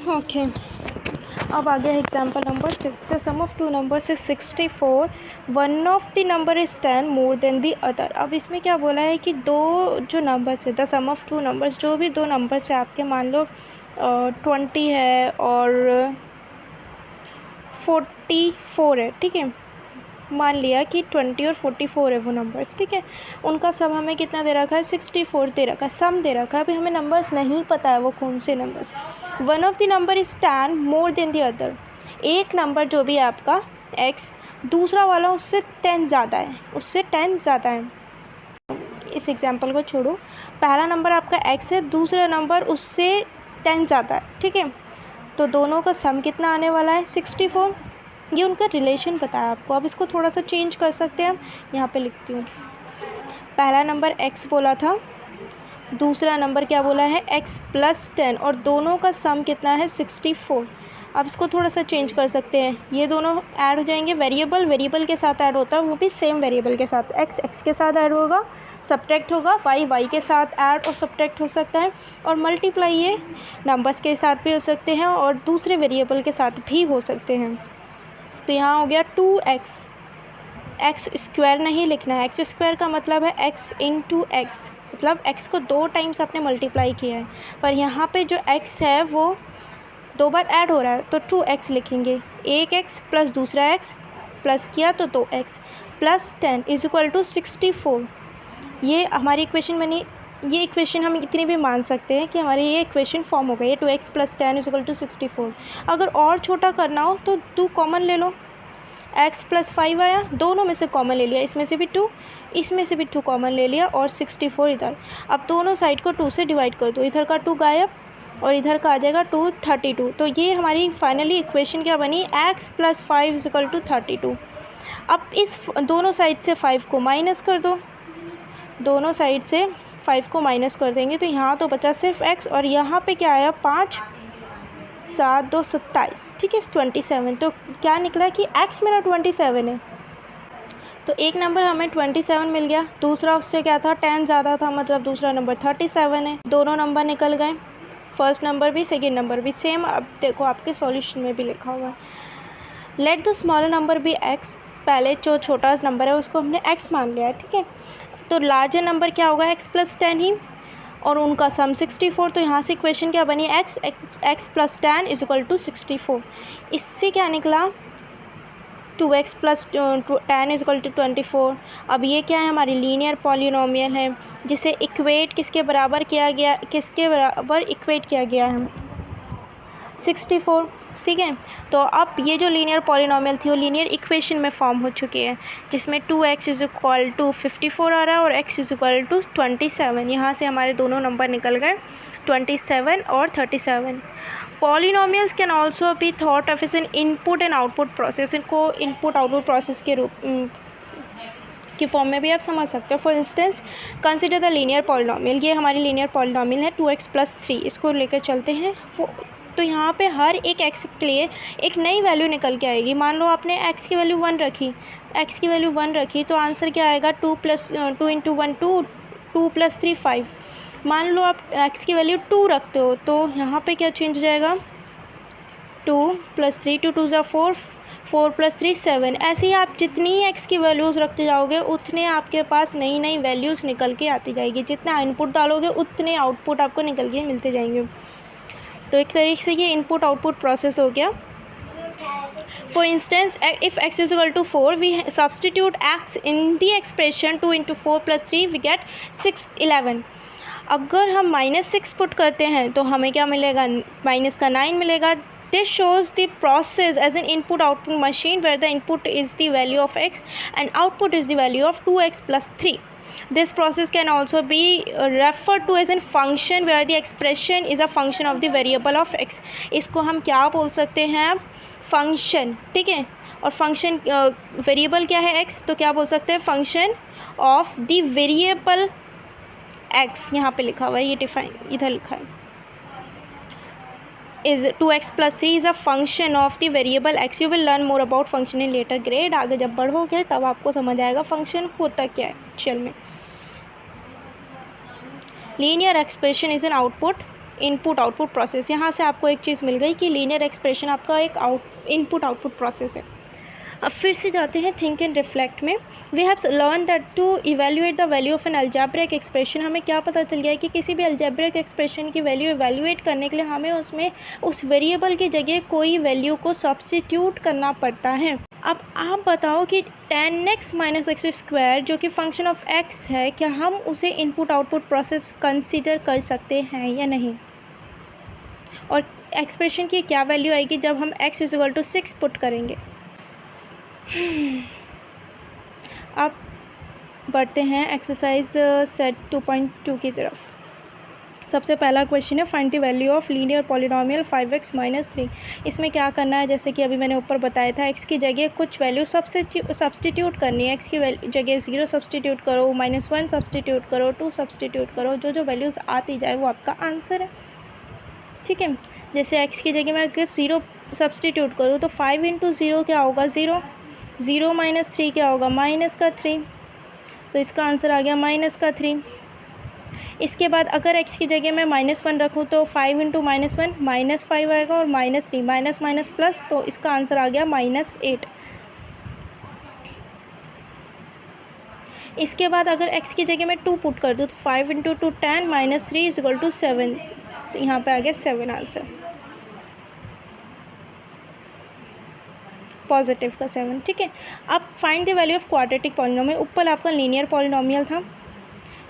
Okay, अब आ गया example number 6। The sum of two numbers is 64, one of the number is 10 more than the other. अब इसमें क्या बोला है कि दो जो नंबर्स है, the sum of two numbers, जो भी दो नंबर्स है आपके, मान लो 20 है और 44 है, ठीक है। मान लिया कि 20 और 44 है वो नंबर्स, ठीक है। उनका सम हमें कितना दे रखा है, 64 दे रखा है, सम दे रखा है। अभी हमें नंबर्स नहीं पता है वो कौन से numbers. One of the number is 10 more than the other. एक नंबर जो भी है आपका x, दूसरा वाला उससे 10 ज़्यादा है, उससे 10 ज़्यादा है। इस एग्जाम्पल को छोड़ो, पहला नंबर आपका x है, दूसरा नंबर उससे 10 ज़्यादा है, ठीक है। तो दोनों का सम कितना आने वाला है, 64। ये उनका रिलेशन बताया आपको। अब इसको थोड़ा सा चेंज कर सकते हैं हम, यहाँ पे लिखती हूँ। पहला नंबर x बोला था, दूसरा नंबर क्या बोला है, x प्लस 10, और दोनों का सम कितना है, 64। अब इसको थोड़ा सा चेंज कर सकते हैं, ये दोनों ऐड हो जाएंगे। वेरिएबल के साथ ऐड होता है, वो भी सेम वेरिएबल के साथ। x के साथ ऐड होगा, सब्ट्रैक्ट होगा, y के साथ ऐड और सब्ट्रैक्ट हो सकता है, और मल्टीप्लाई ये नंबर्स के साथ भी हो सकते हैं और दूसरे वेरिएबल के साथ भी हो सकते हैं। तो यहाँ हो गया 2x, एक्स स्क्वायर नहीं लिखना है, एक्स स्क्वायर का मतलब है x इंटू एक्स, मतलब x को 2 टाइम्स आपने मल्टीप्लाई किया है, पर यहाँ पे जो x है वो 2 बार ऐड हो रहा है, तो 2x लिखेंगे। एक x प्लस दूसरा x प्लस किया तो 2x plus 10 is equal to 64। ये हमारी इक्वेशन बनी। ये इक्वेशन हम इतनी भी मान सकते हैं कि हमारी ये इक्वेशन फॉर्म हो गई है, 2x plus 10 is equal to 64। अगर और छोटा करना हो तो 2 कॉमन ले लो, x प्लस 5 आया, दोनों में से कॉमन ले लिया, इसमें से भी 2, इसमें से भी 2 कॉमन ले लिया, और 64 इधर। अब दोनों साइड को 2 से डिवाइड कर दो, इधर का 2 गायब और इधर का आ जाएगा 2, 32। तो ये हमारी फाइनली इक्वेशन क्या बनी, x plus 5 is equal to 32। अब इस दोनों साइड से 5 को माइनस कर दो, दोनों साइड से 5 को माइनस कर देंगे तो यहाँ तो बचा सिर्फ x, और यहाँ पे क्या आया, 5 7 2 27, ठीक है, 27। तो क्या निकला कि x मेरा 27 है। तो एक नंबर हमें 27 मिल गया, दूसरा उससे क्या था, 10 ज़्यादा था, मतलब दूसरा नंबर 37 है। दोनों नंबर निकल गए, फर्स्ट नंबर भी सेकेंड नंबर भी सेम। अब देखो आपके सॉल्यूशन में भी लिखा हुआ है, let the smaller number be x। पहले जो छोटा नंबर है उसको हमने x मान लिया है, ठीक है। तो लार्जर नंबर क्या होगा, x प्लस 10 ही, और उनका सम 64। तो यहाँ से इक्वेशन क्या बनी, x plus 10 is equal to 64। इससे क्या निकला, 2x plus 10 is equal to 24। अब ये क्या है, हमारी लीनियर पॉलिनोमियल है, जिसे इक्वेट किसके बराबर किया गया, किसके बराबर इक्वेट किया गया है, 64, ठीक है। तो अब ये जो लीनियर पॉलिनोमियल थी वो लीनियर इक्वेशन में फॉर्म हो चुकी है, जिसमें 2x इज इक्वल टू 54 आ रहा है और x इज इक्वल टू 27। यहाँ से हमारे दोनों नंबर निकल गए, 27 और 37। Polynomials can also be thought of as an input and output process. इनको इनपुट आउटपुट प्रोसेस के रूप की फॉर्म में भी आप समझ सकते हो। For instance consider the linear polynomial. ये हमारी लीनियर पॉलिनोमियल है 2x प्लस 3, इसको लेकर चलते हैं। तो यहाँ पे हर एक x के लिए एक नई वैल्यू निकल के आएगी। मान लो आपने x की वैल्यू 1 रखी, x की वैल्यू 1 रखी, तो आंसर क्या आएगा, 2 इंटू 1 2, 2 प्लस 3 5। मान लो आप x की वैल्यू 2 रखते हो, तो यहाँ पे क्या चेंज हो जाएगा, 2 प्लस 3, 2 2 4, 4 प्लस 3 7। ऐसे ही आप जितनी x की वैल्यूज़ रखते जाओगे उतने आपके पास नई नई वैल्यूज़ निकल के आती जाएगी। जितना इनपुट डालोगे उतने आउटपुट आपको निकल के मिलते जाएंगे। तो एक तरीके से ये इनपुट आउटपुट प्रोसेस हो गया। For instance if x is equal to 4, we substitute x in the expression 2 into 4 plus 3, we get 6 11। अगर हम -6 पुट करते हैं तो हमें क्या मिलेगा, माइनस का 9 मिलेगा। This shows the process as an input output machine where the input is the value of x and output is the value of 2x plus 3. This process can also be referred to as a function where the expression is a function of the variable of x. इसको हम क्या बोल सकते हैं, function, ठीक है। और function variable क्या है, x, तो क्या बोल सकते हैं, function of the variable x। यहाँ पे लिखा हुआ है, ये डिफाइन इधर लिखा है, is 2x plus 3 is a function of the variable x. You will learn more about function in later grade. आगे जब बढ़ोगे तब आपको समझ आएगा फंक्शन होता क्या है एक्चुअल में। Linear expression is an output input output process. यहाँ से आपको एक चीज़ मिल गई कि लीनियर एक्सप्रेशन आपका एक इनपुट आउटपुट प्रोसेस है। अब फिर से जाते हैं थिंक एंड रिफ्लेक्ट में। We have learn that to evaluate the value of an algebraic expression, हमें क्या पता चल गया है कि किसी भी अलजेब्रिक एक्सप्रेशन की वैल्यू इवेल्युएट करने के लिए हमें उसमें उस वेरिएबल की जगह कोई वैल्यू को सब्स्टिट्यूट करना पड़ता है। अब आप बताओ कि tan x minus x square जो कि फंक्शन ऑफ x है, क्या हम उसे इनपुट आउटपुट प्रोसेस कंसीडर कर सकते हैं या नहीं? और एक्सप्रेशन की क्या वैल्यू आएगी जब हम x इक्वल टू 6 पुट करेंगे? अब बढ़ते हैं एक्सरसाइज सेट 2.2 की तरफ। सबसे पहला क्वेश्चन है find the value of linear polynomial 5x minus 3। इसमें क्या करना है, जैसे कि अभी मैंने ऊपर बताया था, x की जगह कुछ वैल्यू सब्स्टिट्यूट करनी है। x की जगह 0 सब्स्टिट्यूट करो, -1 सब्स्टिट्यूट करो, 2 सब्स्टिट्यूट करो, जो जो वैल्यूज़ आती जाए वो आपका आंसर है। ठीक है, जैसे x की जगह मैं अगर 0 सब्स्टिट्यूट करूँ तो 5 इंटू 0 क्या होगा? 0। 0 माइनस 3 क्या होगा? -3। तो इसका आंसर आ गया -3। इसके बाद अगर x की जगह मैं -1 रखूँ तो 5 इंटू -1 -5 आएगा, और -3 माइनस माइनस प्लस, तो इसका आंसर आ गया -8। इसके बाद अगर x की जगह मैं 2 पुट कर दूँ तो 5 इंटू 2 10 -3 इक्वल टू 7, तो यहाँ पे आ गया 7 आंसर, पॉजिटिव का 7। ठीक है, अब find the value of quadratic polynomial. ऊपर आपका लीनियर पॉलिनोमियल था,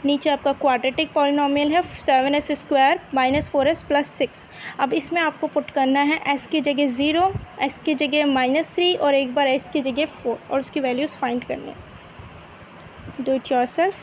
नीचे आपका क्वाड्रेटिक पॉलिनोमियल है 7s square minus 4s plus 6। अब इसमें आपको पुट करना है s की जगह 0, s की जगह -3 और एक बार s की जगह 4, और उसकी वैल्यूज़ फाइंड करनी है। Do it yourself.